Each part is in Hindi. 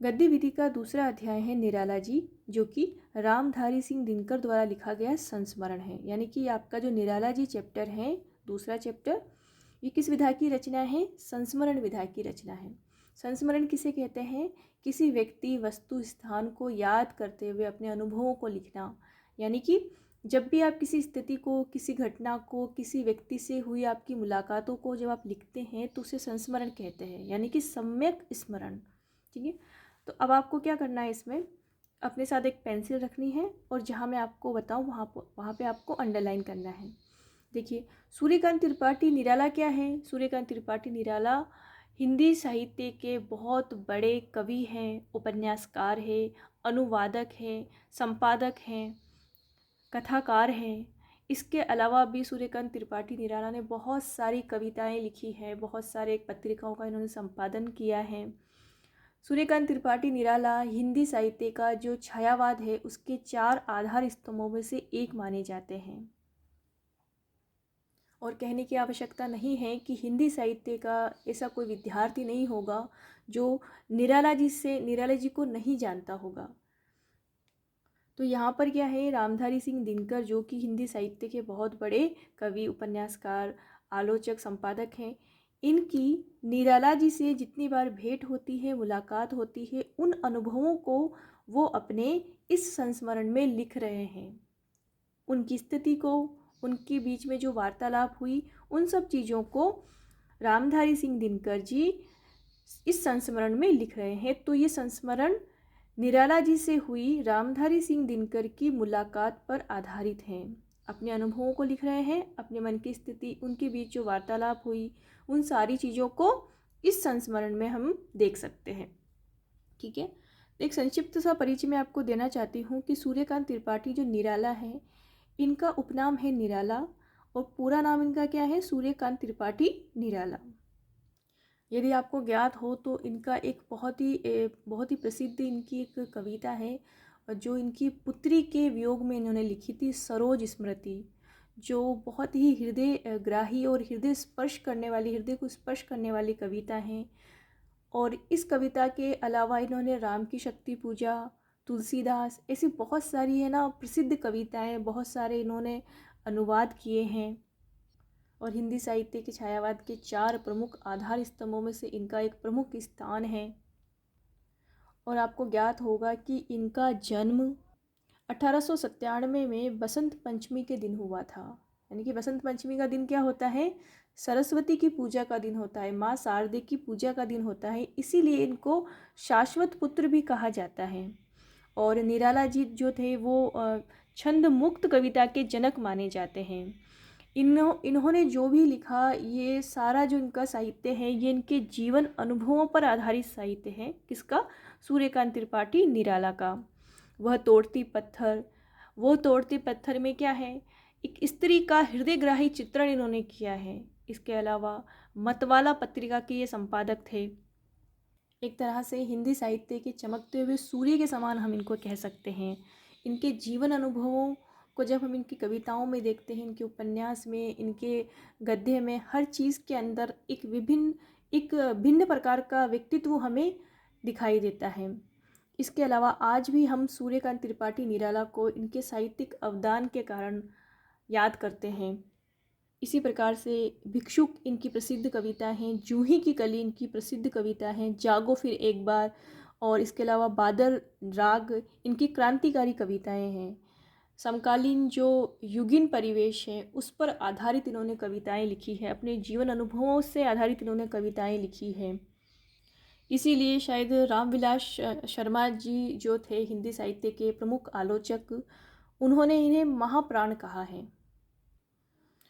गद्य विधि का दूसरा अध्याय है निराला जी, जो कि रामधारी सिंह दिनकर द्वारा लिखा गया संस्मरण है। यानी कि आपका जो निराला जी चैप्टर है, दूसरा चैप्टर, ये किस विधा की रचना है? संस्मरण विधा की रचना है। संस्मरण किसे कहते हैं? किसी व्यक्ति, वस्तु, स्थान को याद करते हुए अपने अनुभवों को लिखना। यानी कि जब भी आप किसी स्थिति को, किसी घटना को, किसी व्यक्ति से हुई आपकी मुलाकातों को जब आप लिखते हैं तो उसे संस्मरण कहते हैं, यानी कि सम्यक स्मरण। ठीक है, तो अब आपको क्या करना है, इसमें अपने साथ एक पेंसिल रखनी है और जहाँ मैं आपको बताऊँ वहाँ पे आपको अंडरलाइन करना है। देखिए, सूर्यकांत त्रिपाठी निराला क्या है? सूर्यकांत त्रिपाठी निराला हिंदी साहित्य के बहुत बड़े कवि हैं, उपन्यासकार हैं, अनुवादक हैं, संपादक हैं, कथाकार हैं। इसके अलावा भी सूर्यकांत त्रिपाठी निराला ने बहुत सारी कविताएं लिखी हैं, बहुत सारे पत्रिकाओं का इन्होंने संपादन किया है। सूर्यकांत त्रिपाठी निराला हिंदी साहित्य का जो छायावाद है उसके 4 आधार स्तंभों में से एक माने जाते हैं। और कहने की आवश्यकता नहीं है कि हिंदी साहित्य का ऐसा कोई विद्यार्थी नहीं होगा जो निराला जी को नहीं जानता होगा। तो यहाँ पर क्या है, रामधारी सिंह दिनकर जो कि हिंदी साहित्य के बहुत बड़े कवि, उपन्यासकार, आलोचक, संपादक हैं, इनकी निराला जी से जितनी बार भेंट होती है, मुलाकात होती है, उन अनुभवों को वो अपने इस संस्मरण में लिख रहे हैं। उनकी स्थिति को, उनके बीच में जो वार्तालाप हुई, उन सब चीज़ों को रामधारी सिंह दिनकर जी इस संस्मरण में लिख रहे हैं। तो ये संस्मरण निराला जी से हुई रामधारी सिंह दिनकर की मुलाकात पर आधारित हैं। अपने अनुभवों को लिख रहे हैं, अपने मन की स्थिति, उनके बीच जो वार्तालाप हुई, उन सारी चीज़ों को इस संस्मरण में हम देख सकते हैं। ठीक है, एक संक्षिप्त सा परिचय मैं आपको देना चाहती हूँ कि सूर्यकांत त्रिपाठी जो निराला है, इनका उपनाम है निराला और पूरा नाम इनका क्या है? सूर्यकांत त्रिपाठी निराला। यदि आपको ज्ञात हो तो इनका एक बहुत ही प्रसिद्ध इनकी एक कविता है जो इनकी पुत्री के वियोग में इन्होंने लिखी थी, सरोज स्मृति, जो बहुत ही हृदय ग्राही और हृदय को स्पर्श करने वाली कविता है। और इस कविता के अलावा इन्होंने राम की शक्ति पूजा, तुलसीदास, ऐसी बहुत सारी है ना प्रसिद्ध कविताएं, बहुत सारे इन्होंने अनुवाद किए हैं। और हिंदी साहित्य के छायावाद के 4 प्रमुख आधार स्तंभों में से इनका एक प्रमुख स्थान है। और आपको ज्ञात होगा कि इनका जन्म 1897 में बसंत पंचमी के दिन हुआ था। यानी कि बसंत पंचमी का दिन क्या होता है? सरस्वती की पूजा का दिन होता है, माँ शारदे की पूजा का दिन होता है, इसीलिए इनको शाश्वत पुत्र भी कहा जाता है। और निराला जी जो थे वो छंद मुक्त कविता के जनक माने जाते हैं। इन्होंने जो भी लिखा, ये सारा जो इनका साहित्य है, ये इनके जीवन अनुभवों पर आधारित साहित्य है। किसका? सूर्यकांत त्रिपाठी निराला का। वो तोड़ती पत्थर में क्या है? एक स्त्री का हृदयग्राही चित्रण इन्होंने किया है। इसके अलावा मतवाला पत्रिका के ये संपादक थे। एक तरह से हिंदी साहित्य के चमकते हुए सूर्य के समान हम इनको कह सकते हैं। इनके जीवन अनुभवों को जब हम इनकी कविताओं में देखते हैं, इनके उपन्यास में, इनके गद्य में, हर चीज़ के अंदर एक भिन्न प्रकार का व्यक्तित्व हमें दिखाई देता है। इसके अलावा आज भी हम सूर्यकांत त्रिपाठी निराला को इनके साहित्यिक अवदान के कारण याद करते हैं। इसी प्रकार से भिक्षुक इनकी प्रसिद्ध कविता हैं, जूही की कली इनकी प्रसिद्ध कविता हैं, जागो फिर एक बार, और इसके अलावा बादल राग इनकी क्रांतिकारी कविताएं हैं। समकालीन जो युगीन परिवेश है उस पर आधारित इन्होंने कविताएं लिखी है, अपने जीवन अनुभवों से आधारित इन्होंने कविताएं लिखी हैं। इसीलिए शायद रामविलास शर्मा जी जो थे हिंदी साहित्य के प्रमुख आलोचक, उन्होंने इन्हें महाप्राण कहा है।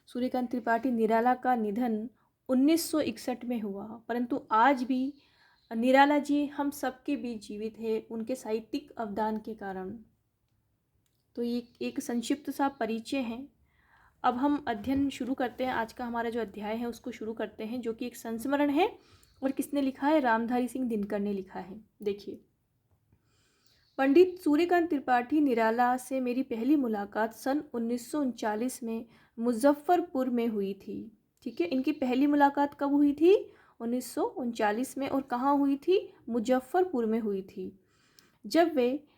सूर्यकांत त्रिपाठी निराला का निधन 1961 में हुआ, परंतु आज भी निराला जी हम सबके बीच जीवित है उनके साहित्यिक अवदान के कारण। तो ये एक संक्षिप्त सा परिचय है। अब हम अध्ययन शुरू करते हैं। आज का हमारा जो अध्याय है उसको शुरू करते हैं, जो कि एक संस्मरण है। और किसने लिखा है? रामधारी सिंह दिनकर ने लिखा है। देखिए, पंडित सूर्यकांत त्रिपाठी निराला से मेरी पहली मुलाकात सन 1939 में मुजफ्फरपुर में हुई थी। ठीक है, इनकी पहली मुलाकात कब हुई थी? 1939 में, और कहाँ हुई थी? मुजफ्फरपुर में हुई थी, जब वे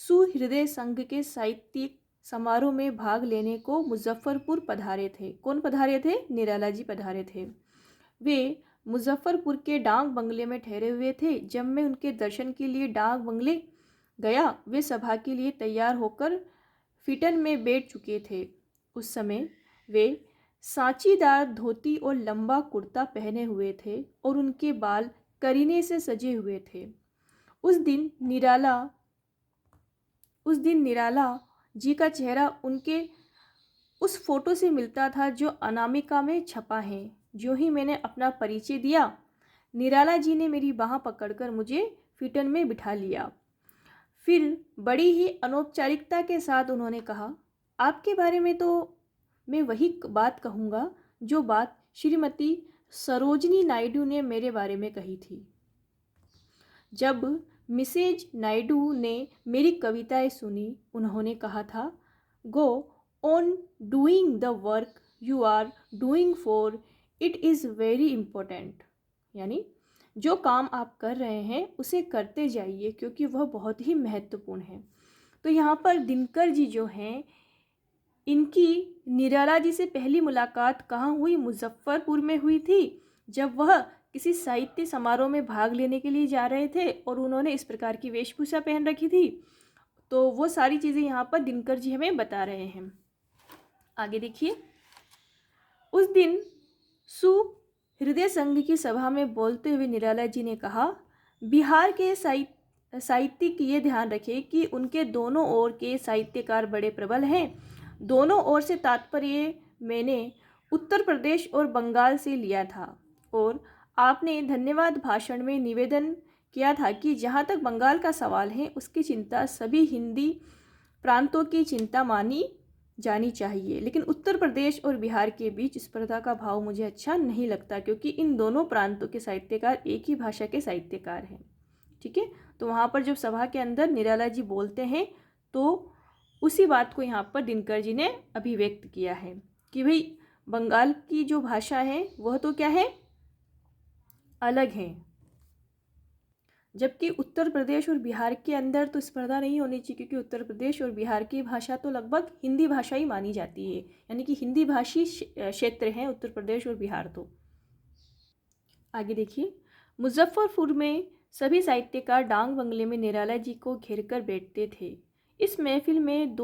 सुहृदय संघ के साहित्यिक समारोह में भाग लेने को मुजफ्फरपुर पधारे थे। कौन पधारे थे? निराला जी पधारे थे। वे मुजफ्फरपुर के डाक बंगले में ठहरे हुए थे। जब मैं उनके दर्शन के लिए डाक बंगले गया, वे सभा के लिए तैयार होकर फिटन में बैठ चुके थे। उस समय वे सांचीदार धोती और लंबा कुर्ता पहने हुए थे और उनके बाल करीने से सजे हुए थे। उस दिन निराला जी का चेहरा उनके उस फोटो से मिलता था जो अनामिका में छपा है। जो ही मैंने अपना परिचय दिया, निराला जी ने मेरी बाँह पकड़कर मुझे फिटन में बिठा लिया। फिर बड़ी ही अनौपचारिकता के साथ उन्होंने कहा, आपके बारे में तो मैं वही बात कहूँगा जो बात श्रीमती सरोजनी नायडू ने मेरे बारे में कही थी। जब मिसेज नायडू ने मेरी कविताएं सुनी, उन्होंने कहा था, go on doing the work you are doing for it is very important. यानी जो काम आप कर रहे हैं उसे करते जाइए क्योंकि वह बहुत ही महत्वपूर्ण है। तो यहाँ पर दिनकर जी जो हैं, इनकी निराला जी से पहली मुलाकात कहाँ हुई? मुजफ्फरपुर में हुई थी, जब वह किसी साहित्य समारोह में भाग लेने के लिए जा रहे थे और उन्होंने इस प्रकार की वेशभूषा पहन रखी थी। तो वो सारी चीज़ें यहाँ पर दिनकर जी हमें बता रहे हैं। आगे देखिए, उस दिन सुहृदय संघ की सभा में बोलते हुए निराला जी ने कहा, बिहार के साहित्यिक ये ध्यान रखें कि उनके दोनों ओर के साहित्यकार बड़े प्रबल हैं। दोनों ओर से तात्पर्य मैंने उत्तर प्रदेश और बंगाल से लिया था, और आपने धन्यवाद भाषण में निवेदन किया था कि जहाँ तक बंगाल का सवाल है, उसकी चिंता सभी हिंदी प्रांतों की चिंता मानी जानी चाहिए। लेकिन उत्तर प्रदेश और बिहार के बीच स्पर्धा का भाव मुझे अच्छा नहीं लगता, क्योंकि इन दोनों प्रांतों के साहित्यकार एक ही भाषा के साहित्यकार हैं। ठीक है, तो वहाँ पर जब सभा के अंदर निराला जी बोलते हैं तो उसी बात को यहाँ पर दिनकर जी ने अभिव्यक्त किया है कि भाई बंगाल की जो भाषा है वह तो क्या है, अलग है, जबकि उत्तर प्रदेश और बिहार के अंदर तो स्पर्धा नहीं होनी चाहिए, क्योंकि उत्तर प्रदेश और बिहार की भाषा तो लगभग हिंदी भाषा ही मानी जाती है, यानी कि हिंदी भाषी क्षेत्र हैं उत्तर प्रदेश और बिहार। तो आगे देखिए, मुजफ्फरपुर में सभी साहित्यकार डांग बंगले में निराला जी को घेर कर बैठते थे। इस महफिल में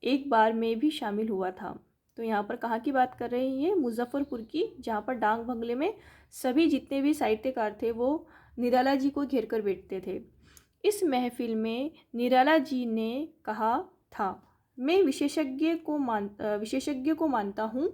एक बार मैं भी शामिल हुआ था। तो यहाँ पर कहाँ की बात कर रहे हैं? ये मुजफ्फरपुर की, जहाँ पर डांग बंगले में सभी जितने भी साहित्यकार थे वो निराला जी को घेर कर बैठते थे। इस महफिल में निराला जी ने कहा था, मैं विशेषज्ञ को मानता हूँ।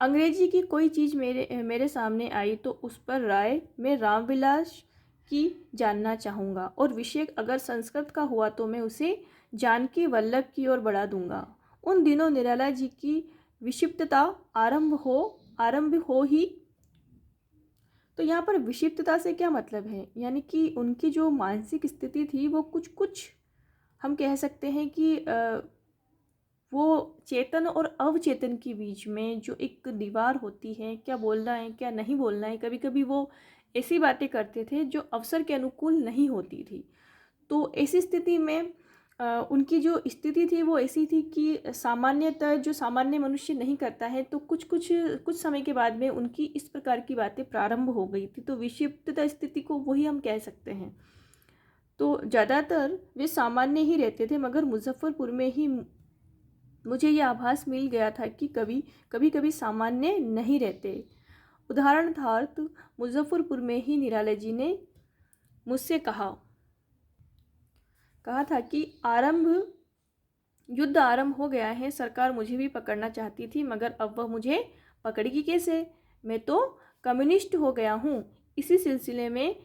अंग्रेजी की कोई चीज़ मेरे सामने आई तो उस पर राय मैं रामविलास की जानना चाहूँगा, और विषय अगर संस्कृत का हुआ तो मैं उसे जानकी वल्लभ की ओर बढ़ा दूँगा। उन दिनों निराला जी की विक्षिप्तता आरंभ हो ही। तो यहाँ पर विक्षिप्तता से क्या मतलब है? यानी कि उनकी जो मानसिक स्थिति थी वो कुछ हम कह सकते हैं कि वो चेतन और अवचेतन के बीच में जो एक दीवार होती है, क्या बोलना है क्या नहीं बोलना है, कभी कभी वो ऐसी बातें करते थे जो अवसर के अनुकूल नहीं होती थी। तो ऐसी स्थिति में उनकी जो स्थिति थी वो ऐसी थी कि सामान्यतः जो सामान्य मनुष्य नहीं करता है, तो कुछ समय के बाद में उनकी इस प्रकार की बातें प्रारंभ हो गई थी। तो विक्षिप्तता स्थिति को वही हम कह सकते हैं। तो ज़्यादातर वे सामान्य ही रहते थे, मगर मुजफ्फरपुर में ही मुझे यह आभास मिल गया था कि कभी सामान्य नहीं रहते। उदाहरणार्थ मुजफ्फरपुर में ही निराला जी ने मुझसे कहा था कि युद्ध आरंभ हो गया है, सरकार मुझे भी पकड़ना चाहती थी, मगर अब वह मुझे पकड़ेगी कैसे? मैं तो कम्युनिस्ट हो गया हूँ। इसी सिलसिले में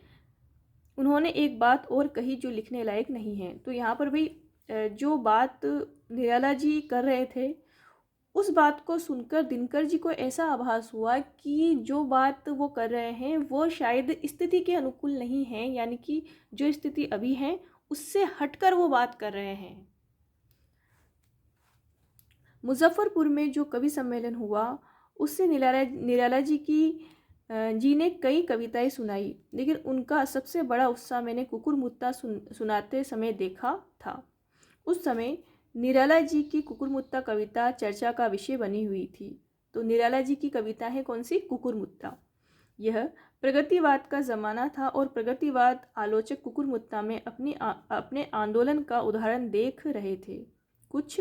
उन्होंने एक बात और कही जो लिखने लायक नहीं है। तो यहाँ पर भी जो बात निराला जी कर रहे थे, उस बात को सुनकर दिनकर जी को ऐसा आभास हुआ कि जो बात वो कर रहे हैं वो शायद स्थिति के अनुकूल नहीं है, यानी कि जो स्थिति अभी है उससे हटकर वो बात कर रहे हैं। मुजफ्फरपुर में जो कवि सम्मेलन हुआ उससे निराला जी की जी ने कई कविताएं सुनाई, लेकिन उनका सबसे बड़ा उत्साह मैंने कुकुरमुत्ता सुनाते समय देखा था। उस समय निराला जी की कुकुरमुत्ता कविता चर्चा का विषय बनी हुई थी। तो निराला जी की कविता है कौन सी? कुकुरमुत्ता। यह प्रगतिवाद का ज़माना था और प्रगतिवाद आलोचक कुकुरमुत्ता में अपने आंदोलन का उदाहरण देख रहे थे। कुछ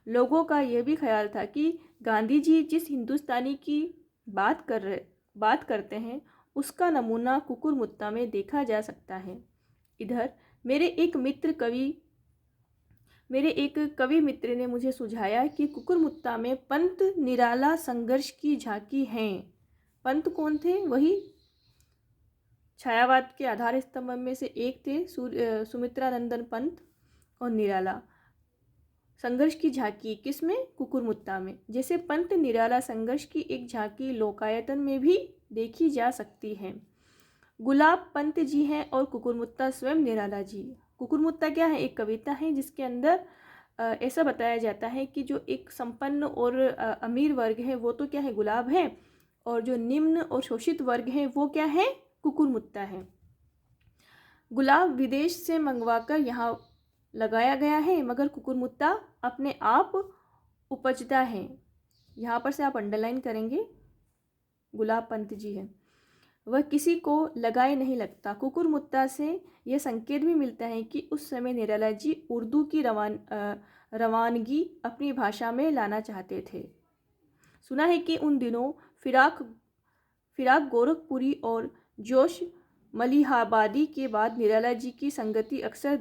लोगों का यह भी ख्याल था कि गांधी जी जिस हिंदुस्तानी की बात करते हैं उसका नमूना कुकुरमुत्ता में देखा जा सकता है। इधर मेरे एक कवि मित्र ने मुझे सुझाया कि कुकुरमुत्ता में पंत निराला संघर्ष की झांकी है। पंत कौन थे? वही छायावाद के आधार स्तंभ में से एक थे, सुमित्रानंदन पंत। और निराला संघर्ष की झांकी किसमें? कुकुरमुत्ता में। जैसे पंत निराला संघर्ष की एक झांकी लोकायतन में भी देखी जा सकती है। गुलाब पंत जी हैं और कुकुरमुत्ता स्वयं निराला जी। कुकुरमुत्ता क्या है? एक कविता है जिसके अंदर ऐसा बताया जाता है कि जो एक संपन्न और अमीर वर्ग है वो तो क्या है? गुलाब है, और जो निम्न और शोषित वर्ग है वो क्या है? कुकुरमुत्ता है। गुलाब विदेश से मंगवाकर यहाँ लगाया गया है, मगर कुकुरमुत्ता अपने आप उपजता है। यहाँ पर से आप अंडरलाइन करेंगे, गुलाब पंत जी है, वह किसी को लगाए नहीं लगता। कुकुरमुत्ता से यह संकेत भी मिलता है कि उस समय निराला जी उर्दू की रवानगी अपनी भाषा में लाना चाहते थे। सुना है कि उन दिनों फिराक गोरखपुरी और जोश मलिहाबादी के बाद निराला जी की संगति अक्सर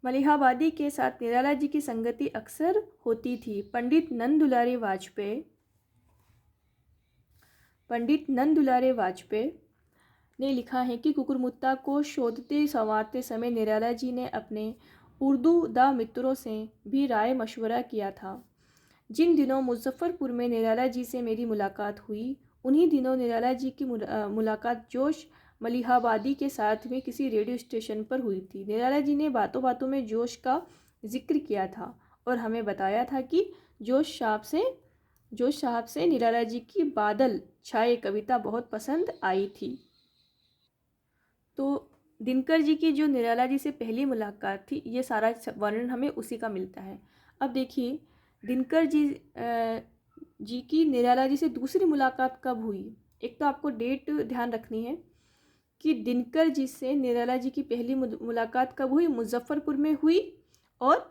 मलिहाबादी के साथ निराला जी की संगति अक्सर होती थी। पंडित नंद दुलारे वाजपेयी ने लिखा है कि कुकुरमुत्ता को शोधते संवारते समय निराला जी ने अपने उर्दू दा मित्रों से भी राय मशवरा किया था। जिन दिनों मुजफ्फरपुर में निराला जी से मेरी मुलाकात हुई, उन्हीं दिनों निराला जी की मुलाकात जोश मलिहाबादी के साथ में किसी रेडियो स्टेशन पर हुई थी। निराला जी ने बातों बातों में जोश का जिक्र किया था और हमें बताया था कि जोश साहब से निराला जी की बादल छाए कविता बहुत पसंद आई थी। तो दिनकर जी की जो निराला जी से पहली मुलाकात थी, ये सारा वर्णन हमें उसी का मिलता है। अब देखिए दिनकर जी की निराला जी से दूसरी मुलाकात कब हुई। एक तो आपको डेट ध्यान रखनी है कि दिनकर जी से निराला जी की पहली मुलाकात कब हुई? मुजफ्फरपुर में हुई। और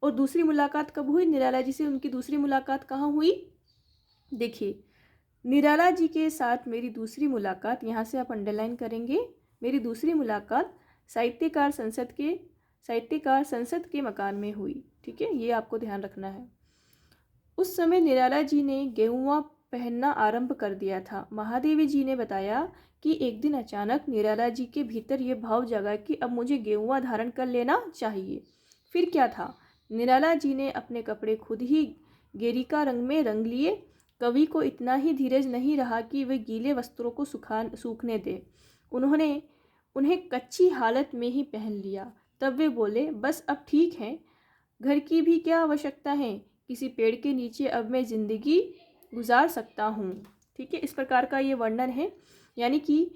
दूसरी मुलाकात कब हुई निराला जी से? उनकी दूसरी मुलाकात कहाँ हुई? देखिए, निराला जी के साथ मेरी दूसरी मुलाकात, यहाँ से आप अंडरलाइन करेंगे, मेरी दूसरी मुलाकात साहित्यकार संसद के मकान में हुई। ठीक है, ये आपको ध्यान रखना है। उस समय निराला जी ने गेहुआ पहनना आरंभ कर दिया था। महादेवी जी ने बताया कि एक दिन अचानक निराला जी के भीतर ये भाव जगा कि अब मुझे गेहुआ धारण कर लेना चाहिए। फिर क्या था, निराला जी ने अपने कपड़े खुद ही गेरिका रंग में रंग लिए। कवि को इतना ही धीरज नहीं रहा कि वे गीले वस्त्रों को सूखने दे। उन्होंने उन्हें कच्ची हालत में ही पहन लिया। तब वे बोले, बस अब ठीक है, घर की भी क्या आवश्यकता है, किसी पेड़ के नीचे अब मैं ज़िंदगी गुजार सकता हूँ। ठीक है, इस प्रकार का ये वर्णन है। यानी कि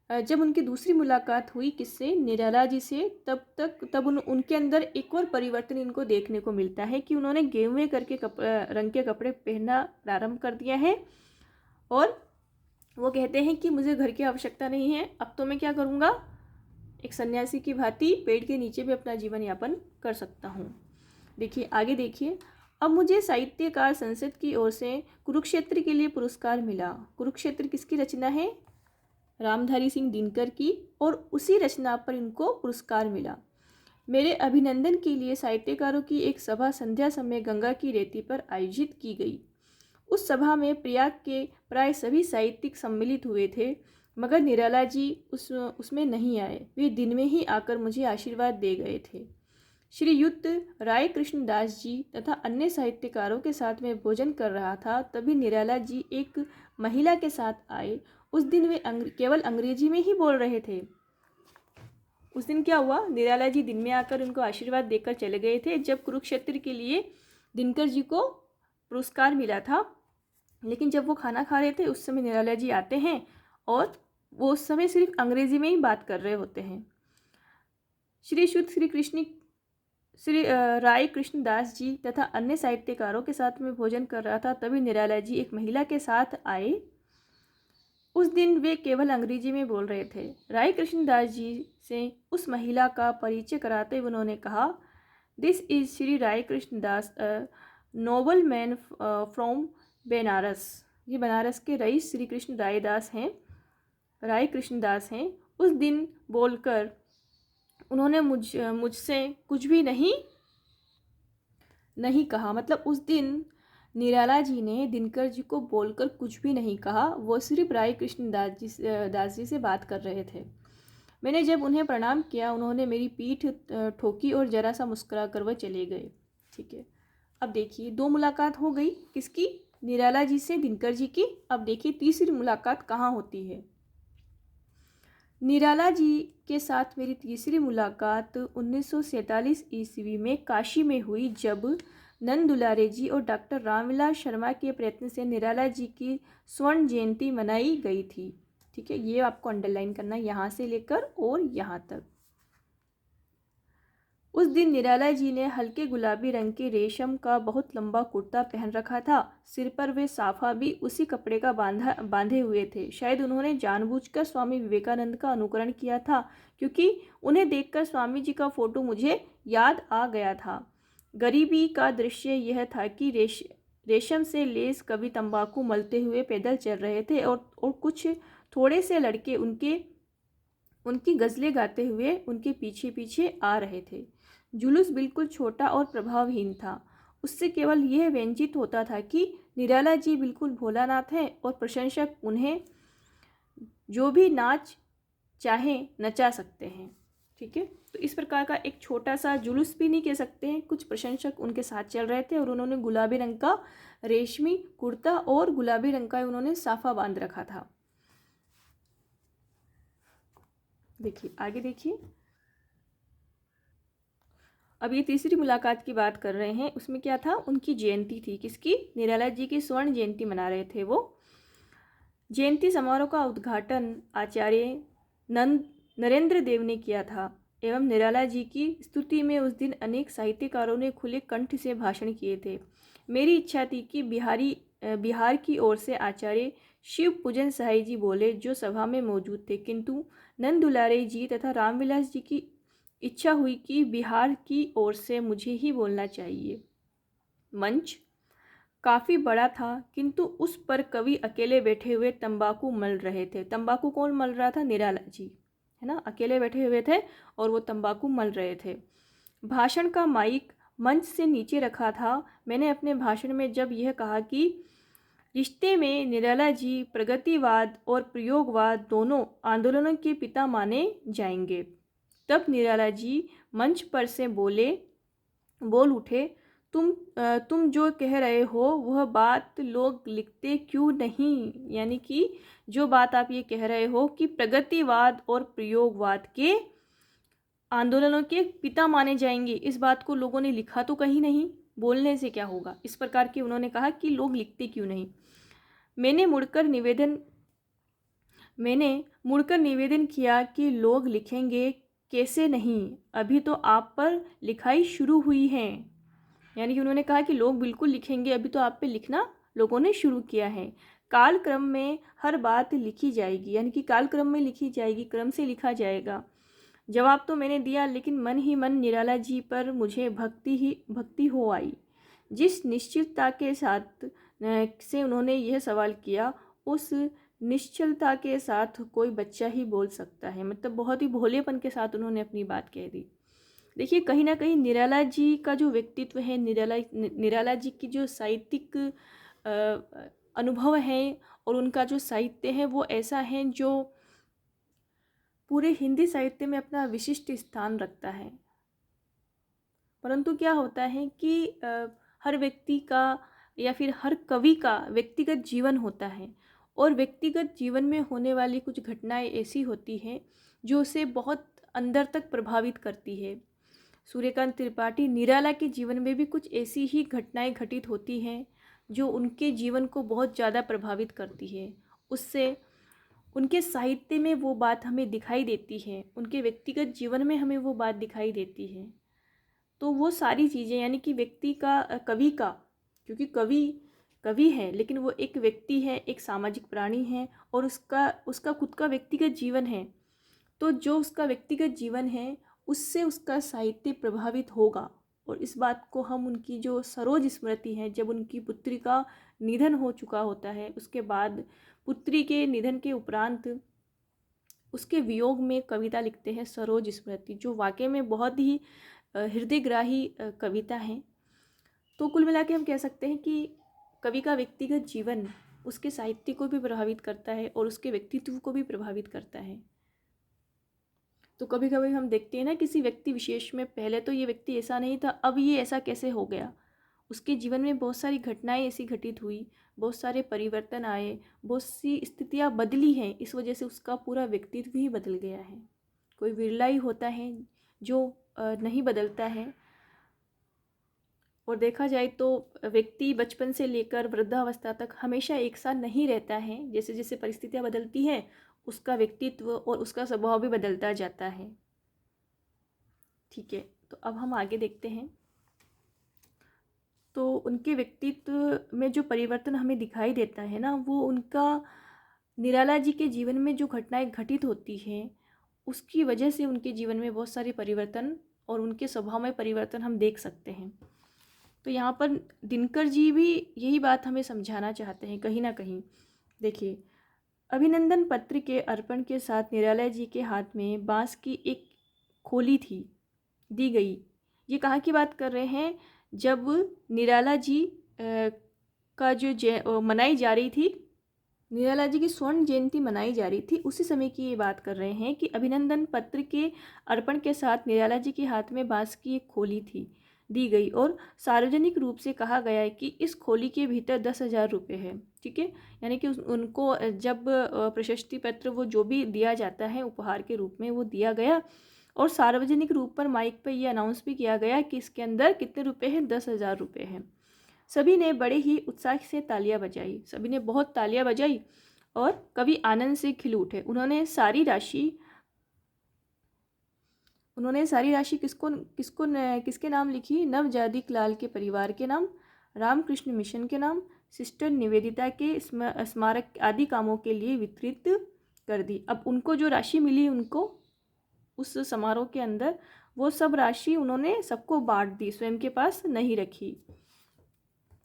जब उनकी दूसरी मुलाकात हुई किससे? निराला जी से, तब उनके अंदर एक और परिवर्तन इनको देखने को मिलता है कि उन्होंने गेहुए रंग के कपड़े पहनना प्रारंभ कर दिया है और वो कहते हैं कि मुझे घर की आवश्यकता नहीं है, अब तो मैं क्या करूँगा, एक सन्यासी की भांति पेड़ के नीचे भी अपना जीवन यापन कर सकता हूँ। देखिए आगे देखिए, अब मुझे साहित्यकार संसद की ओर से कुरुक्षेत्र के लिए पुरस्कार मिला। कुरुक्षेत्र किसकी रचना है? रामधारी सिंह दिनकर की, और उसी रचना पर इनको पुरस्कार मिला। मेरे अभिनंदन के लिए साहित्यकारों की एक सभा संध्या समय गंगा की रेती पर आयोजित की गई। उस सभा में प्रयाग के प्राय सभी साहित्यिक सम्मिलित हुए थे, मगर निराला जी उसमें नहीं आए। वे दिन में ही आकर मुझे आशीर्वाद दे गए थे। श्रीयुक्त राय कृष्णदास जी तथा अन्य साहित्यकारों के साथ मैं भोजन कर रहा था, तभी निराला जी एक महिला के साथ आए। उस दिन वे केवल अंग्रेजी में ही बोल रहे थे। उस दिन क्या हुआ, निराला जी दिन में आकर उनको आशीर्वाद देकर चले गए थे। जब कुरुक्षेत्र के लिए दिनकर जी को पुरस्कार मिला था, लेकिन जब वो खाना खा रहे थे उस समय निराला जी आते हैं और वो उस समय सिर्फ अंग्रेजी में ही बात कर रहे होते हैं। श्री शुद्ध श्री राय कृष्णदास जी तथा अन्य साहित्यकारों के साथ में भोजन कर रहा था, तभी निराला जी एक महिला के साथ आए। उस दिन वे केवल अंग्रेजी में बोल रहे थे। राय कृष्णदास जी से उस महिला का परिचय कराते हुए उन्होंने कहा, this is Shri Rai Krishnadas, noble man from Banaras. ये बनारस के रईस श्री कृष्ण रायदास हैं, राय कृष्णदास हैं। उस दिन बोलकर उन्होंने मुझसे कुछ भी नहीं कहा। मतलब उस दिन निराला जी ने दिनकर जी को बोलकर कुछ भी नहीं कहा, वो सिर्फ राय दास जी से बात कर रहे थे। मैंने जब उन्हें प्रणाम किया, उन्होंने मेरी पीठ ठोकी और जरा सा मुस्कुरा कर वह चले गए। ठीक है, अब देखिए 2 मुलाकात हो गई, किसकी? निराला जी से दिनकर जी की। अब देखिए तीसरी मुलाकात कहाँ होती है। निराला जी के साथ मेरी तीसरी मुलाकात 1947 ईस्वी में काशी में हुई, जब नंद दुलारे जी और डॉक्टर रामविलास शर्मा के प्रयत्न से निराला जी की स्वर्ण जयंती मनाई गई थी। ठीक है, ये आपको अंडरलाइन करना है, यहाँ से लेकर और यहाँ तक। उस दिन निराला जी ने हल्के गुलाबी रंग के रेशम का बहुत लंबा कुर्ता पहन रखा था। सिर पर वे साफा भी उसी कपड़े का बांधे हुए थे। शायद उन्होंने जानबूझकर स्वामी विवेकानंद का अनुकरण किया था, क्योंकि उन्हें देखकर स्वामी जी का फोटो मुझे याद आ गया था। गरीबी का दृश्य यह था कि रेशम से लेस कवि तंबाकू मलते हुए पैदल चल रहे थे और कुछ थोड़े से लड़के उनकी गज़लें गाते हुए उनके पीछे पीछे आ रहे थे। जुलूस बिल्कुल छोटा और प्रभावहीन था। उससे केवल यह व्यंजित होता था कि निराला जी बिल्कुल भोलानाथ हैं और प्रशंसक उन्हें जो भी नाच चाहें नचा सकते हैं। ठीक है, तो इस प्रकार का एक छोटा सा जुलूस भी नहीं कह सकते हैं, कुछ प्रशंसक उनके साथ चल रहे थे और उन्होंने गुलाबी रंग का रेशमी कुर्ता और गुलाबी रंग का उन्होंने साफा बांध रखा था। देखिए आगे देखिए, अब ये तीसरी मुलाकात की बात कर रहे हैं। उसमें क्या था? उनकी जयंती थी। किसकी? निराला जी की स्वर्ण जयंती मना रहे थे वो। जयंती समारोह का उद्घाटन आचार्य नरेंद्र देव ने किया था एवं निराला जी की स्तुति में उस दिन अनेक साहित्यकारों ने खुले कंठ से भाषण किए थे। मेरी इच्छा थी कि बिहार की ओर से आचार्य शिव पूजन सहाय जी बोले, जो सभा में मौजूद थे, किंतु नंद दुलारे जी तथा रामविलास जी की इच्छा हुई कि बिहार की ओर से मुझे ही बोलना चाहिए। मंच काफ़ी बड़ा था, किंतु उस पर कवि अकेले बैठे हुए तंबाकू मल रहे थे। तंबाकू कौन मल रहा था? निराला जी, है ना, अकेले बैठे हुए थे और वो तंबाकू मल रहे थे। भाषण का माइक मंच से नीचे रखा था। मैंने अपने भाषण में जब यह कहा कि रिश्ते में निराला जी प्रगतिवाद और प्रयोगवाद दोनों आंदोलनों के पिता माने जाएंगे, तब निराला जी मंच पर से बोल उठे, तुम जो कह रहे हो वह बात लोग लिखते क्यों नहीं? यानी कि जो बात आप ये कह रहे हो कि प्रगतिवाद और प्रयोगवाद के आंदोलनों के पिता माने जाएंगे, इस बात को लोगों ने लिखा तो कहीं नहीं, बोलने से क्या होगा? इस प्रकार की उन्होंने कहा कि लोग लिखते क्यों नहीं। मैंने मुड़कर निवेदन किया कि लोग लिखेंगे कैसे नहीं, अभी तो आप पर लिखाई शुरू हुई है। यानी कि उन्होंने कहा कि लोग बिल्कुल लिखेंगे, अभी तो आप पे लिखना लोगों ने शुरू किया है। काल क्रम में हर बात लिखी जाएगी, यानी कि काल क्रम में लिखी जाएगी, क्रम से लिखा जाएगा। जवाब तो मैंने दिया, लेकिन मन ही मन निराला जी पर मुझे भक्ति हो आई। जिस निश्चितता के साथ से उन्होंने यह सवाल किया, उस निश्चलता के साथ कोई बच्चा ही बोल सकता है। मतलब बहुत ही भोलेपन के साथ उन्होंने अपनी बात कह दी। देखिए कहीं ना कहीं निराला जी का जो व्यक्तित्व है, निराला जी की जो साहित्यिक अनुभव है और उनका जो साहित्य है वो ऐसा है जो पूरे हिंदी साहित्य में अपना विशिष्ट स्थान रखता है। परंतु क्या होता है कि हर व्यक्ति का या फिर हर कवि का व्यक्तिगत जीवन होता है और व्यक्तिगत जीवन में होने वाली कुछ घटनाएं ऐसी होती हैं जो उसे बहुत अंदर तक प्रभावित करती है। सूर्यकांत त्रिपाठी निराला के जीवन में भी कुछ ऐसी ही घटनाएं घटित होती हैं जो उनके जीवन को बहुत ज़्यादा प्रभावित करती है, उससे उनके साहित्य में वो बात हमें दिखाई देती है, उनके व्यक्तिगत जीवन में हमें वो बात दिखाई देती है। तो वो सारी चीज़ें, यानी कि व्यक्ति का, कवि का, क्योंकि कवि कवि है लेकिन वो एक व्यक्ति है, एक सामाजिक प्राणी है, और उसका उसका खुद का व्यक्तिगत जीवन है। तो जो उसका व्यक्तिगत जीवन है उससे उसका साहित्य प्रभावित होगा। और इस बात को हम उनकी जो सरोज स्मृति है, जब उनकी पुत्री का निधन हो चुका होता है, उसके बाद पुत्री के निधन के उपरांत उसके वियोग में कविता लिखते हैं सरोज स्मृति, जो वाकई में बहुत ही हृदयग्राही कविता है। तो कुल मिला के हम कह सकते हैं कि कवि का व्यक्तिगत जीवन उसके साहित्य को भी प्रभावित करता है और उसके व्यक्तित्व को भी प्रभावित करता है। तो कभी कभी हम देखते हैं ना, किसी व्यक्ति विशेष में पहले तो ये व्यक्ति ऐसा नहीं था, अब ये ऐसा कैसे हो गया। उसके जीवन में बहुत सारी घटनाएं ऐसी घटित हुई, बहुत सारे परिवर्तन आए, बहुत सी स्थितियां बदली हैं, इस वजह से उसका पूरा व्यक्तित्व ही बदल गया है। कोई विरला ही होता है जो नहीं बदलता है। और देखा जाए तो व्यक्ति बचपन से लेकर वृद्धावस्था तक हमेशा एक साथ नहीं रहता है। जैसे जैसे परिस्थितियां बदलती हैं, उसका व्यक्तित्व और उसका स्वभाव भी बदलता जाता है। ठीक है, तो अब हम आगे देखते हैं। तो उनके व्यक्तित्व में जो परिवर्तन हमें दिखाई देता है ना, वो उनका निराला जी के जीवन में जो घटनाएं घटित होती हैं उसकी वजह से उनके जीवन में बहुत सारे परिवर्तन और उनके स्वभाव में परिवर्तन हम देख सकते हैं। तो यहाँ पर दिनकर जी भी यही बात हमें समझाना चाहते हैं कहीं ना कहीं। देखिए, अभिनंदन पत्र के अर्पण के साथ निराला जी के हाथ में बांस की एक खोली थी, दी गई। ये कहाँ की बात कर रहे हैं? जब निराला जी का जो मनाई जा रही थी, निराला जी की स्वर्ण जयंती मनाई जा रही थी, उसी समय की ये बात कर रहे हैं कि अभिनंदन पत्र के अर्पण के साथ निराला जी के हाथ में बांस की एक खोली थी, दी गई, और सार्वजनिक रूप से कहा गया है कि इस खोली के भीतर 10,000 रुपये है। ठीक है, यानी कि उनको जब प्रशस्ति पत्र वो जो भी दिया जाता है उपहार के रूप में वो दिया गया, और सार्वजनिक रूप पर माइक पर यह अनाउंस भी किया गया कि इसके अंदर कितने रुपए हैं, 10,000 रुपये हैं। सभी ने बड़े ही उत्साह से तालियां बजाई, सभी ने बहुत तालियां बजाई और कवि आनंद से खिल उठे। उन्होंने सारी राशि किसके नाम लिखी? नवजादिक लाल के परिवार के नाम, रामकृष्ण मिशन के नाम, सिस्टर निवेदिता के स्मारक आदि कामों के लिए वितरित कर दी। अब उनको जो राशि मिली, उनको उस समारोह के अंदर वो सब राशि उन्होंने सबको बांट दी, स्वयं के पास नहीं रखी।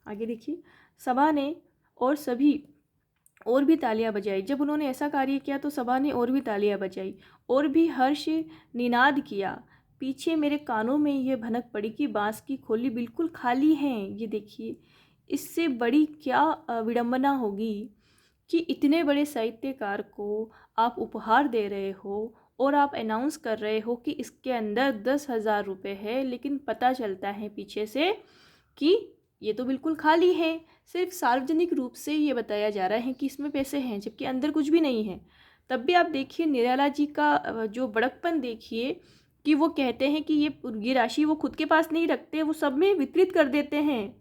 आगे देखिए, सभा ने और भी तालियां बजाई। जब उन्होंने ऐसा कार्य किया तो सभा ने और भी तालियां बजाई और भी हर्ष निनाद किया। पीछे मेरे कानों में यह भनक पड़ी कि बांस की खोली बिल्कुल खाली है। ये देखिए, इससे बड़ी क्या विडंबना होगी कि इतने बड़े साहित्यकार को आप उपहार दे रहे हो और आप अनाउंस कर रहे हो कि इसके अंदर 10,000 रुपये है, लेकिन पता चलता है पीछे से कि ये तो बिल्कुल खाली है। सिर्फ सार्वजनिक रूप से ये बताया जा रहा है कि इसमें पैसे हैं, जबकि अंदर कुछ भी नहीं है। तब भी आप देखिए निराला जी का जो बड़कपन देखिए कि वो कहते हैं कि ये राशि वो खुद के पास नहीं रखते, वो सब में वितरित कर देते हैं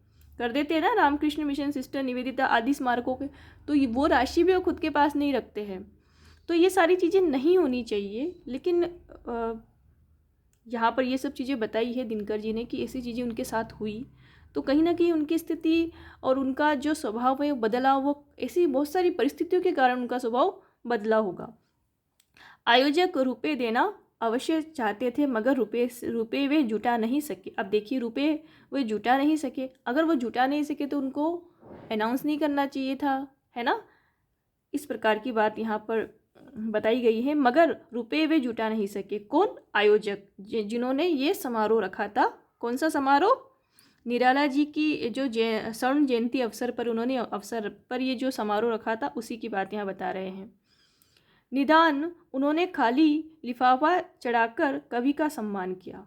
ना, रामकृष्ण मिशन, सिस्टर निवेदिता आदि स्मारकों के। तो वो राशि भी वो खुद के पास नहीं रखते हैं। तो ये सारी चीज़ें नहीं होनी चाहिए, लेकिन यहाँ पर ये सब चीज़ें बताई है दिनकर जी ने कि ऐसी चीज़ें उनके साथ हुई। तो कहीं ना कहीं उनकी स्थिति और उनका जो स्वभाव है वो बदला, वो ऐसी बहुत सारी परिस्थितियों के कारण उनका स्वभाव बदला होगा। आयोजक रुपए देना अवश्य चाहते थे, मगर रुपए वे जुटा नहीं सके। अब देखिए, रुपए वे जुटा नहीं सके। अगर वो जुटा नहीं सके तो उनको अनाउंस नहीं करना चाहिए था, है ना। इस प्रकार की बात यहाँ पर बताई गई है। मगर रुपए वे जुटा नहीं सके। कौन? आयोजक, जिन्होंने ये समारोह रखा था। कौन सा समारोह? निराला जी की जो स्वर्ण जयंती अवसर पर ये जो समारोह रखा था, उसी की बात यहाँ बता रहे हैं। निदान उन्होंने खाली लिफाफा चढ़ाकर कवि का सम्मान किया।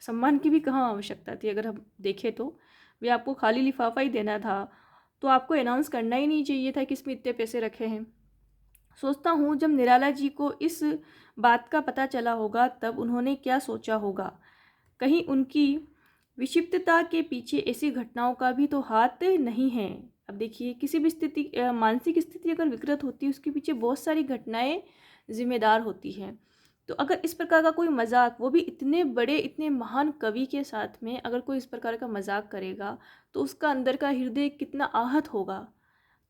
सम्मान की भी कहाँ आवश्यकता थी? अगर हम देखें तो वे आपको खाली लिफाफा ही देना था, तो आपको अनाउंस करना ही नहीं चाहिए था कि इसमें इतने पैसे रखे हैं। सोचता हूँ जब निराला जी को इस बात का पता चला होगा तब उन्होंने क्या सोचा होगा। कहीं उनकी विक्षिप्तता के पीछे ऐसी घटनाओं का भी तो हाथ नहीं है। अब देखिए, किसी भी स्थिति मानसिक स्थिति अगर विकृत होती है, उसके पीछे बहुत सारी घटनाएं जिम्मेदार होती हैं। तो अगर इस प्रकार का कोई मजाक, वो भी इतने बड़े इतने महान कवि के साथ में अगर कोई इस प्रकार का मजाक करेगा, तो उसका अंदर का हृदय कितना आहत होगा।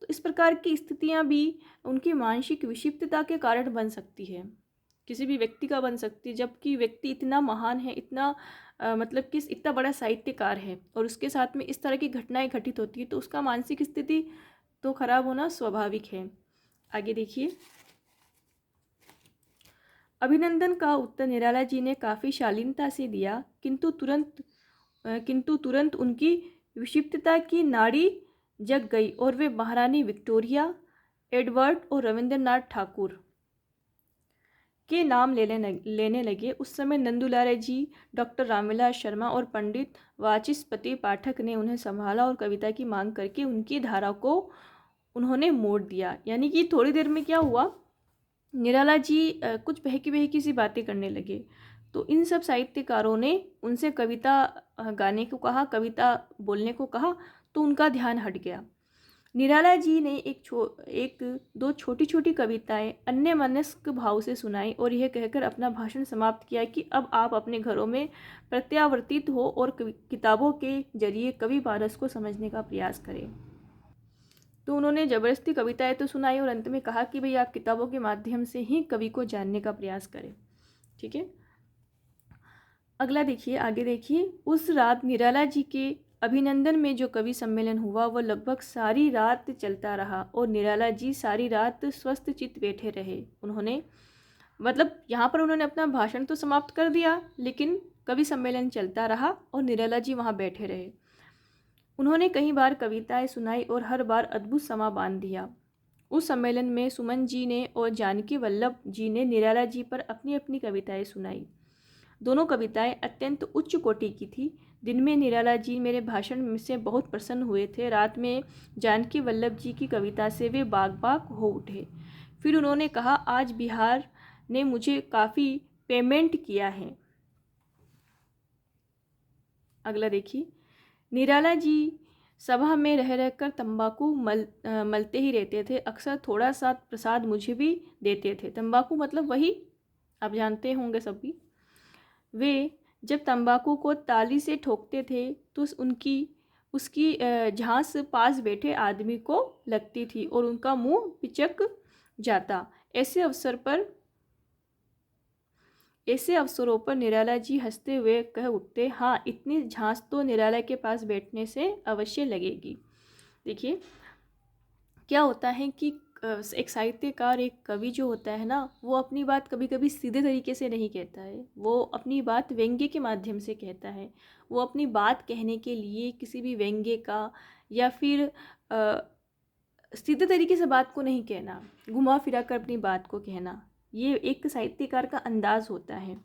तो इस प्रकार की स्थितियां भी उनकी मानसिक विक्षिप्तता के कारण बन सकती है, किसी भी व्यक्ति का बन सकती है। जबकि व्यक्ति इतना महान है, इतना मतलब कि इतना बड़ा साहित्यकार है, और उसके साथ में इस तरह की घटनाएं घटित होती है, तो उसका मानसिक स्थिति तो खराब होना स्वाभाविक है। आगे देखिए, अभिनंदन का उत्तर निराला जी ने काफ़ी शालीनता से दिया, किंतु तुरंत उनकी विक्षिप्तता की नाड़ी जग गई और वे महारानी विक्टोरिया, एडवर्ड और रविंद्रनाथ ठाकुर के नाम लेने लगे। उस समय नंदुलारे जी, डॉक्टर रामविलास शर्मा और पंडित वाचस्पति पाठक ने उन्हें संभाला और कविता की मांग करके उनकी धारा को उन्होंने मोड़ दिया। यानी कि थोड़ी देर में क्या हुआ, निराला जी कुछ बहकी बहकी सी बातें करने लगे, तो इन सब साहित्यकारों ने उनसे कविता गाने को कहा, कविता बोलने को कहा, तो उनका ध्यान हट गया। निराला जी ने एक दो छोटी छोटी कविताएं अन्यमनस्क भाव से सुनाई और यह कहकर अपना भाषण समाप्त किया कि अब आप अपने घरों में प्रत्यावर्तित हो और किताबों के जरिए कवि पारस को समझने का प्रयास करें। तो उन्होंने ज़बरदस्ती कविताएं तो सुनाई और अंत में कहा कि भाई आप किताबों के माध्यम से ही कवि को जानने का प्रयास करें। ठीक है, अगला देखिए, आगे देखिए। उस रात निराला जी के अभिनंदन में जो कवि सम्मेलन हुआ वह लगभग सारी रात चलता रहा और निराला जी सारी रात स्वस्थ चित्त बैठे रहे। उन्होंने मतलब यहाँ पर उन्होंने अपना भाषण तो समाप्त कर दिया, लेकिन कवि सम्मेलन चलता रहा और निराला जी वहाँ बैठे रहे। उन्होंने कई बार कविताएं सुनाई और हर बार अद्भुत समा बांध दिया। उस सम्मेलन में सुमन जी ने और जानकी वल्लभ जी ने निराला जी पर अपनी अपनी कविताएं सुनाई। दोनों कविताएं अत्यंत उच्च कोटि की थी। दिन में निराला जी मेरे भाषण से बहुत प्रसन्न हुए थे। रात में जानकी वल्लभ जी की कविता से वे बाग बाग हो उठे। फिर उन्होंने कहा, आज बिहार ने मुझे काफ़ी पेमेंट किया है। अगला देखिए, निराला जी सभा में रह रहकर तंबाकू मलते ही रहते थे। अक्सर थोड़ा सा प्रसाद मुझे भी देते थे। तंबाकू मतलब वही आप जानते होंगे सभी। वे जब तंबाकू को ताली से ठोकते थे तो उसकी झांस पास बैठे आदमी को लगती थी और उनका मुंह पिचक जाता। ऐसे अवसरों पर निराला जी हंसते हुए कह उठते, हाँ, इतनी झांस तो निराला के पास बैठने से अवश्य लगेगी। देखिए, क्या होता है कि एक साहित्यकार, एक कवि जो होता है ना, वो अपनी बात कभी कभी सीधे तरीके से नहीं कहता है। वो अपनी बात व्यंग्य के माध्यम से कहता है। वो अपनी बात कहने के लिए किसी भी व्यंग्य का या फिर सीधे तरीके से बात को नहीं कहना, घुमा फिरा कर अपनी बात को कहना, ये एक साहित्यकार का अंदाज होता है।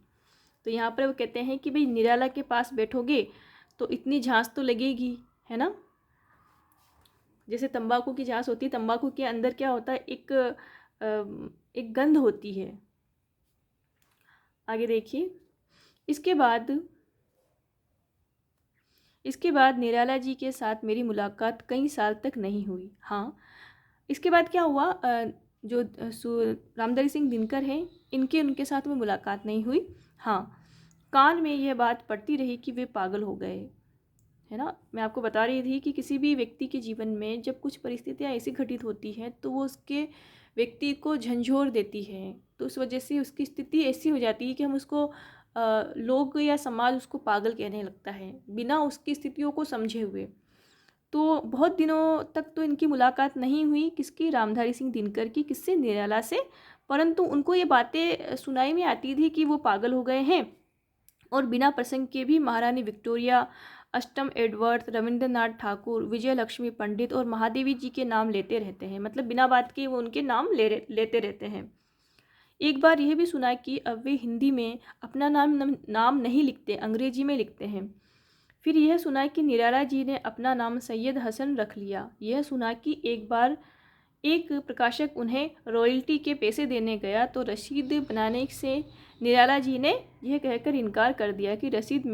तो यहाँ पर वो कहते हैं कि भाई निराला के पास बैठोगे तो इतनी झांस तो लगेगी, है ना। जैसे तंबाकू की झांस होती है, तंबाकू के अंदर क्या होता है, एक गंध होती है। आगे देखिए, इसके बाद निराला जी के साथ मेरी मुलाकात कई साल तक नहीं हुई। हाँ, इसके बाद क्या हुआ, जो रामधारी सिंह दिनकर हैं, उनके साथ में मुलाकात नहीं हुई। हाँ, कान में यह बात पड़ती रही कि वे पागल हो गए, है ना। मैं आपको बता रही थी कि किसी भी व्यक्ति के जीवन में जब कुछ परिस्थितियाँ ऐसी घटित होती हैं तो वो उसके व्यक्ति को झंझोर देती है। तो उस वजह से उसकी स्थिति ऐसी हो जाती है कि हम उसको लोग या समाज उसको पागल कहने लगता है बिना उसकी स्थितियों को समझे हुए। तो बहुत दिनों तक तो इनकी मुलाकात नहीं हुई, किसकी, रामधारी सिंह दिनकर की, किससे, निराला से। परंतु उनको ये बातें सुनाई में आती थी कि वो पागल हो गए हैं और बिना प्रसंग के भी महारानी विक्टोरिया, अष्टम एडवर्ड, रविंद्रनाथ ठाकुर, विजय लक्ष्मी पंडित और महादेवी जी के नाम लेते रहते हैं। मतलब बिना बात के वो उनके नाम लेते रहते हैं। एक बार यह भी सुना कि अब वे हिंदी में अपना नाम नहीं लिखते, अंग्रेजी में लिखते हैं। फिर यह सुना कि निराला जी ने अपना नाम सैयद हसन रख लिया। यह सुना कि एक बार एक प्रकाशक उन्हें रॉयल्टी के पैसे देने गया तो रसीद बनाने से निराला जी ने यह कहकर इनकार कर दिया कि रसीद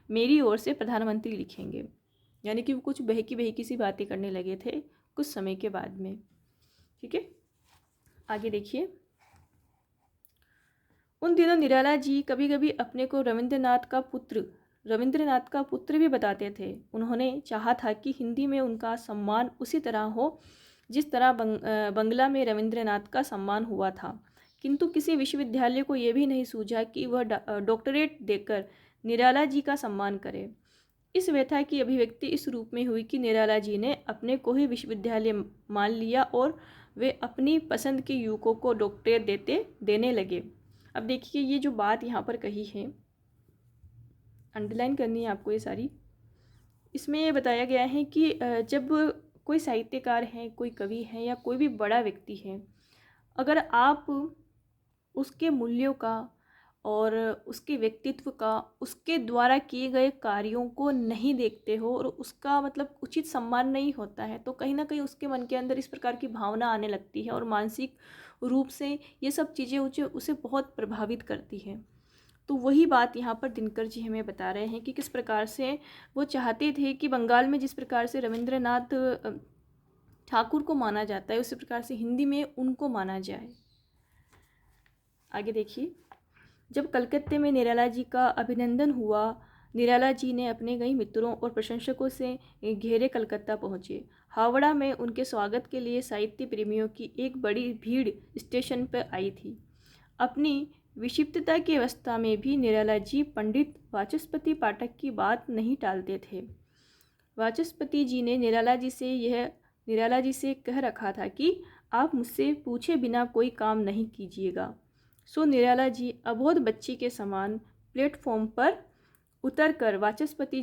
मेरी ओर से प्रधानमंत्री लिखेंगे। यानी कि वो कुछ बहकी सी बातें करने लगे थे कुछ समय के बाद में। ठीक है, आगे देखिए। उन दिनों निराला जी कभी कभी अपने को रविंद्रनाथ का पुत्र भी बताते थे। उन्होंने चाहा था कि हिंदी में उनका सम्मान उसी तरह हो जिस तरह बंगला में रविंद्रनाथ का सम्मान हुआ था। किंतु किसी विश्वविद्यालय को यह भी नहीं सूझा कि वह डॉक्टरेट देकर निराला जी का सम्मान करे। इस व्यथा की अभिव्यक्ति इस रूप में हुई कि निराला जी ने अपने को ही विश्वविद्यालय मान लिया और वे अपनी पसंद के युवकों को डॉक्टरेट देने लगे। अब देखिए ये जो बात यहाँ पर कही है, अंडरलाइन करनी है आपको ये सारी। इसमें ये बताया गया है कि जब कोई साहित्यकार है, कोई कवि है या कोई भी बड़ा व्यक्ति है, अगर आप उसके मूल्यों का और उसके व्यक्तित्व का, उसके द्वारा किए गए कार्यों को नहीं देखते हो और उसका मतलब उचित सम्मान नहीं होता है, तो कहीं ना कहीं उसके मन के अंदर इस प्रकार की भावना आने लगती है और मानसिक रूप से ये सब चीज़ें उसे बहुत प्रभावित करती हैं। तो वही बात यहाँ पर दिनकर जी हमें बता रहे हैं कि किस प्रकार से वो चाहते थे कि बंगाल में जिस प्रकार से रविंद्रनाथ ठाकुर को माना जाता है उसी प्रकार से हिंदी में उनको माना जाए। आगे देखिए। जब कलकत्ते में निराला जी का अभिनंदन हुआ, निराला जी ने अपने कई मित्रों और प्रशंसकों से घेरे कलकत्ता पहुँचे। हावड़ा में उनके स्वागत के लिए साहित्य प्रेमियों की एक बड़ी भीड़ स्टेशन पर आई थी। अपनी विक्षिप्तता की अवस्था में भी निराला जी पंडित वाचस्पति पाठक की बात नहीं टालते थे। वाचस्पति जी ने निराला जी से कह रखा था कि आप मुझसे पूछे बिना कोई काम नहीं कीजिएगा। सो निराला जी अबोध बच्ची के समान प्लेटफॉर्म पर उतरकर वाचस्पति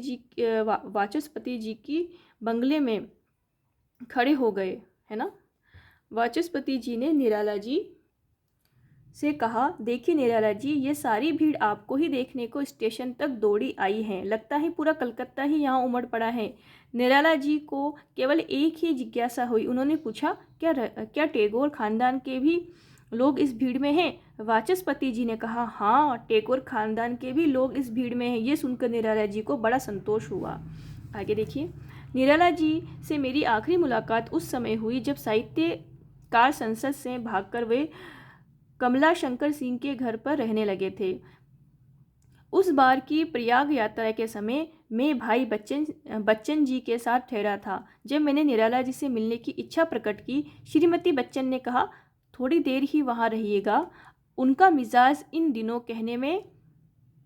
जी की बंगले में खड़े हो गए, है ना। वाचस्पति जी ने निराला जी से कहा, देखिए निराला जी, ये सारी भीड़ आपको ही देखने को स्टेशन तक दौड़ी आई है। लगता है पूरा कलकत्ता ही यहाँ उमड़ पड़ा है। निराला जी को केवल एक ही जिज्ञासा हुई। उन्होंने पूछा, क्या टैगोर खानदान के भी लोग इस भीड़ में हैं? वाचस्पति जी ने कहा, हाँ, टैगोर खानदान के भी लोग इस भीड़ में हैं। ये सुनकर निराला जी को बड़ा संतोष हुआ। आगे देखिए। निराला जी से मेरी आखिरी मुलाकात उस समय हुई जब साहित्यकार संसद से भागकर वे कमला शंकर सिंह के घर पर रहने लगे थे। उस बार की प्रयाग यात्रा के समय मैं भाई बच्चन जी के साथ ठहरा था। जब मैंने निराला जी से मिलने की इच्छा प्रकट की, श्रीमती बच्चन ने कहा, थोड़ी देर ही वहाँ रहिएगा, उनका मिजाज इन दिनों कहने में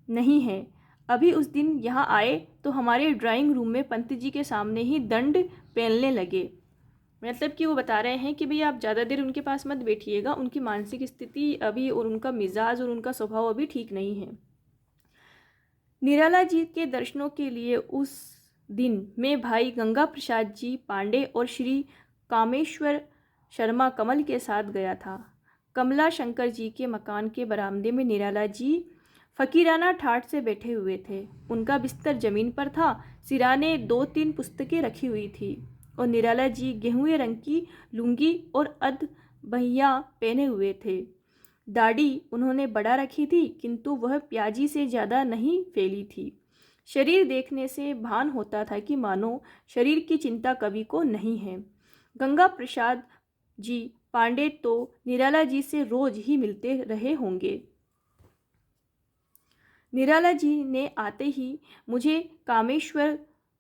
नहीं है। अभी उस दिन यहाँ आए तो हमारे ड्राइंग रूम में पंत जी के सामने ही दंड पेलने लगे। मतलब कि वो बता रहे हैं कि भई आप ज़्यादा देर उनके पास मत बैठिएगा, उनकी मानसिक स्थिति अभी और उनका मिजाज और उनका स्वभाव अभी ठीक नहीं है। निराला जी के दर्शनों के लिए उस दिन मैं भाई गंगा प्रसाद जी पांडे और श्री कामेश्वर शर्मा कमल के साथ गया था। कमला शंकर जी के मकान के बरामदे में निराला जी फकीराना ठाठ से बैठे हुए थे। उनका बिस्तर जमीन पर था। सिराने 2-3 पुस्तकें रखी हुई थी और निराला जी गेहुए रंग की लुंगी और अध बहिया पहने हुए थे। दाढ़ी उन्होंने बढ़ा रखी थी, किंतु वह प्याजी से ज़्यादा नहीं फैली थी। शरीर देखने से भान होता था कि मानो शरीर की चिंता कवि को नहीं है। गंगा प्रसाद जी पांडे तो निराला जी से रोज ही मिलते रहे होंगे। निराला जी ने आते ही मुझे कामेश्वर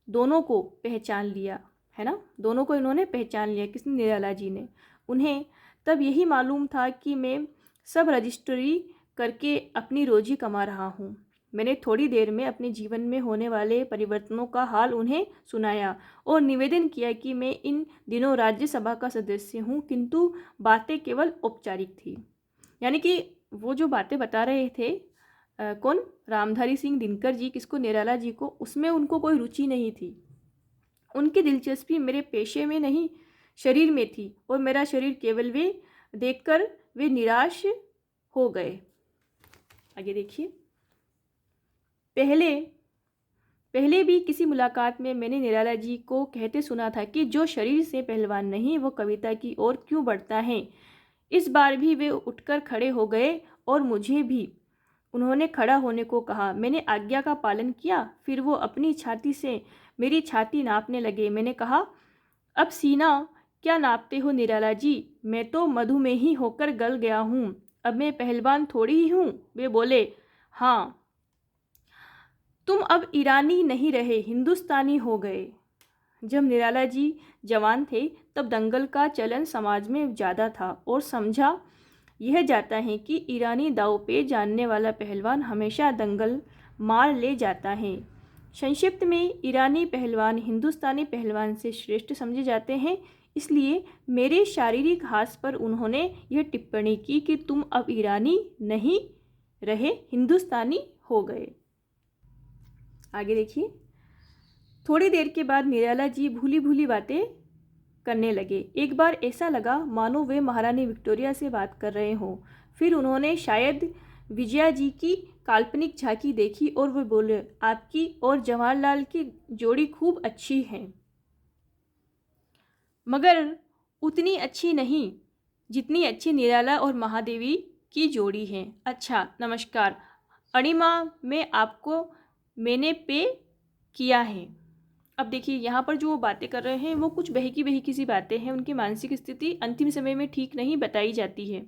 दोनों को पहचान लिया, है ना। दोनों को इन्होंने पहचान लिया। किसने? निराला जी ने। उन्हें तब यही मालूम था कि मैं सब रजिस्ट्री करके अपनी रोजी कमा रहा हूँ। मैंने थोड़ी देर में अपने जीवन में होने वाले परिवर्तनों का हाल उन्हें सुनाया और निवेदन किया कि मैं इन दिनों राज्यसभा का सदस्य हूँ, किंतु बातें केवल औपचारिक थी। यानी कि वो जो बातें बता रहे थे कौन? रामधारी सिंह दिनकर जी, किसको? निराला जी को। उसमें उनको कोई रुचि नहीं थी। उनकी दिलचस्पी मेरे पेशे में नहीं, शरीर में थी और मेरा शरीर केवल वे देखकर वे निराश हो गए। आगे देखिए। पहले भी किसी मुलाकात में मैंने निराला जी को कहते सुना था कि जो शरीर से पहलवान नहीं वो कविता की ओर क्यों बढ़ता है। इस बार भी वे उठकर खड़े हो गए और मुझे भी उन्होंने खड़ा होने को कहा। मैंने आज्ञा का पालन किया। फिर वो अपनी छाती से मेरी छाती नापने लगे। मैंने कहा, अब सीना क्या नापते हो निराला जी? मैं तो मधुमेही होकर गल गया हूँ, अब मैं पहलवान थोड़ी ही हूँ। वे बोले, हाँ, तुम अब ईरानी नहीं रहे, हिंदुस्तानी हो गए। जब निराला जी जवान थे तब दंगल का चलन समाज में ज़्यादा था और समझा यह जाता है कि ईरानी दाव पे जानने वाला पहलवान हमेशा दंगल मार ले जाता है। संक्षिप्त में ईरानी पहलवान हिंदुस्तानी पहलवान से श्रेष्ठ समझे जाते हैं। इसलिए मेरे शारीरिक हास पर उन्होंने यह टिप्पणी की कि तुम अब ईरानी नहीं रहे, हिंदुस्तानी हो गए। आगे देखिए। थोड़ी देर के बाद निराला जी भूली भूली बातें करने लगे। एक बार ऐसा लगा मानो वे महारानी विक्टोरिया से बात कर रहे हों। फिर उन्होंने शायद विजया जी की काल्पनिक झांकी देखी और वे बोले, आपकी और जवाहरलाल की जोड़ी खूब अच्छी है, मगर उतनी अच्छी नहीं जितनी अच्छी निराला और महादेवी की जोड़ी है। अच्छा, नमस्कार, अणिमा में आपको मैंने पे किया है। अब देखिए, यहाँ पर जो वो बातें कर रहे हैं वो कुछ बहकी बहकी सी बातें हैं। उनकी मानसिक स्थिति अंतिम समय में ठीक नहीं बताई जाती है।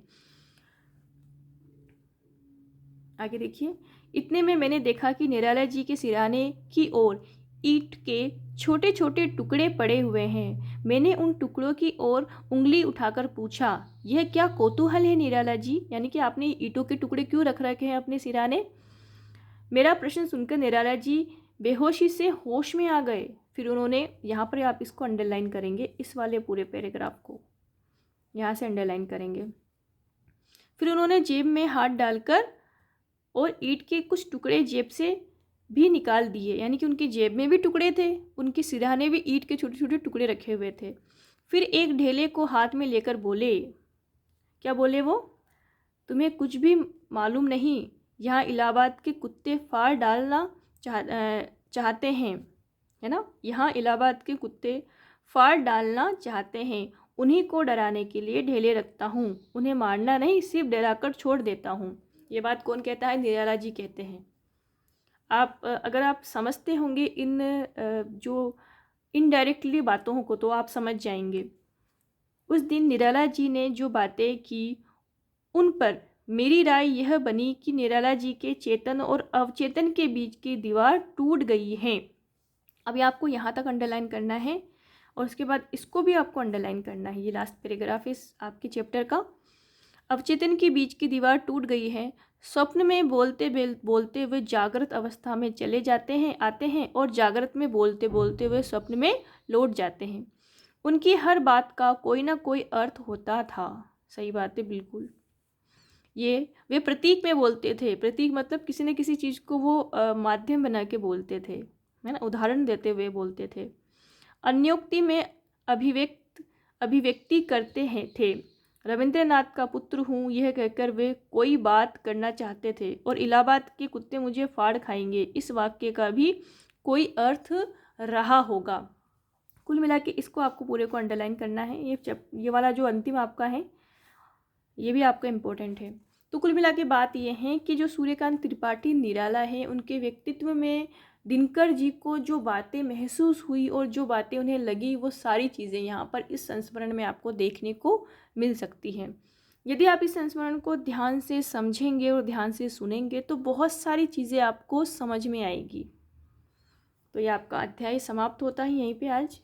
आगे देखिए। इतने में मैंने देखा कि निराला जी के सिराने की ओर ईंट के छोटे छोटे टुकड़े पड़े हुए हैं। मैंने उन टुकड़ों की ओर उंगली उठाकर पूछा, यह क्या कौतूहल है निराला जी? यानी कि आपने ईंटों के टुकड़े क्यों रख रखे हैं अपने सिराने? मेरा प्रश्न सुनकर निराला जी बेहोशी से होश में आ गए। फिर उन्होंने, यहाँ पर आप इसको अंडरलाइन करेंगे, इस वाले पूरे पैराग्राफ को यहाँ से अंडरलाइन करेंगे। फिर उन्होंने जेब में हाथ डालकर और ईंट के कुछ टुकड़े जेब से भी निकाल दिए। यानी कि उनकी जेब में भी टुकड़े थे, उनके सिरहाने भी ईंट के छोटे छोटे टुकड़े रखे हुए थे। फिर एक ढेले को हाथ में लेकर बोले, क्या बोले वो? तुम्हें कुछ भी मालूम नहीं, यहाँ इलाहाबाद के कुत्ते फाड़ डालना चाहते हैं, है ना? यहाँ इलाहाबाद के कुत्ते फाड़ डालना चाहते हैं। उन्हीं को डराने के लिए ढेले रखता हूँ, उन्हें मारना नहीं, सिर्फ डराकर छोड़ देता हूँ। ये बात कौन कहता है? निराला जी कहते हैं। आप अगर आप समझते होंगे इन जो इनडायरेक्टली बातों को तो आप समझ जाएंगे। उस दिन निराला जी ने जो बातें की उन पर मेरी राय यह बनी कि निराला जी के चेतन और अवचेतन के बीच की दीवार टूट गई है। अभी आपको यहाँ तक अंडरलाइन करना है और उसके बाद इसको भी आपको अंडरलाइन करना है। ये लास्ट पैराग्राफ इस आपके चैप्टर का। अवचेतन के बीच की दीवार टूट गई है। स्वप्न में बोलते बोलते वे जागृत अवस्था में चले जाते हैं, आते हैं, और जागृत में बोलते बोलते वे स्वप्न में लौट जाते हैं। उनकी हर बात का कोई ना कोई अर्थ होता था। सही बात है, बिल्कुल। ये वे प्रतीक में बोलते थे। प्रतीक मतलब किसी न किसी चीज़ को वो माध्यम बना के बोलते थे, है ना? उदाहरण देते हुए बोलते थे। अन्योक्ति में अभिव्यक्ति करते थे। रविंद्रनाथ का पुत्र हूँ यह कहकर वे कोई बात करना चाहते थे, और इलाहाबाद के कुत्ते मुझे फाड़ खाएंगे, इस वाक्य का भी कोई अर्थ रहा होगा। कुल मिला के इसको आपको पूरे को अंडरलाइन करना है। ये वाला जो अंतिम आपका है ये भी आपका इम्पोर्टेंट है। तो कुल मिला के बात यह है कि जो सूर्यकांत त्रिपाठी निराला है, उनके व्यक्तित्व में दिनकर जी को जो बातें महसूस हुई और जो बातें उन्हें लगी, वो सारी चीज़ें यहाँ पर इस संस्मरण में आपको देखने को मिल सकती हैं। यदि आप इस संस्मरण को ध्यान से समझेंगे और ध्यान से सुनेंगे तो बहुत सारी चीज़ें आपको समझ में आएगी। तो ये आपका अध्याय समाप्त होता है यहीं पे आज।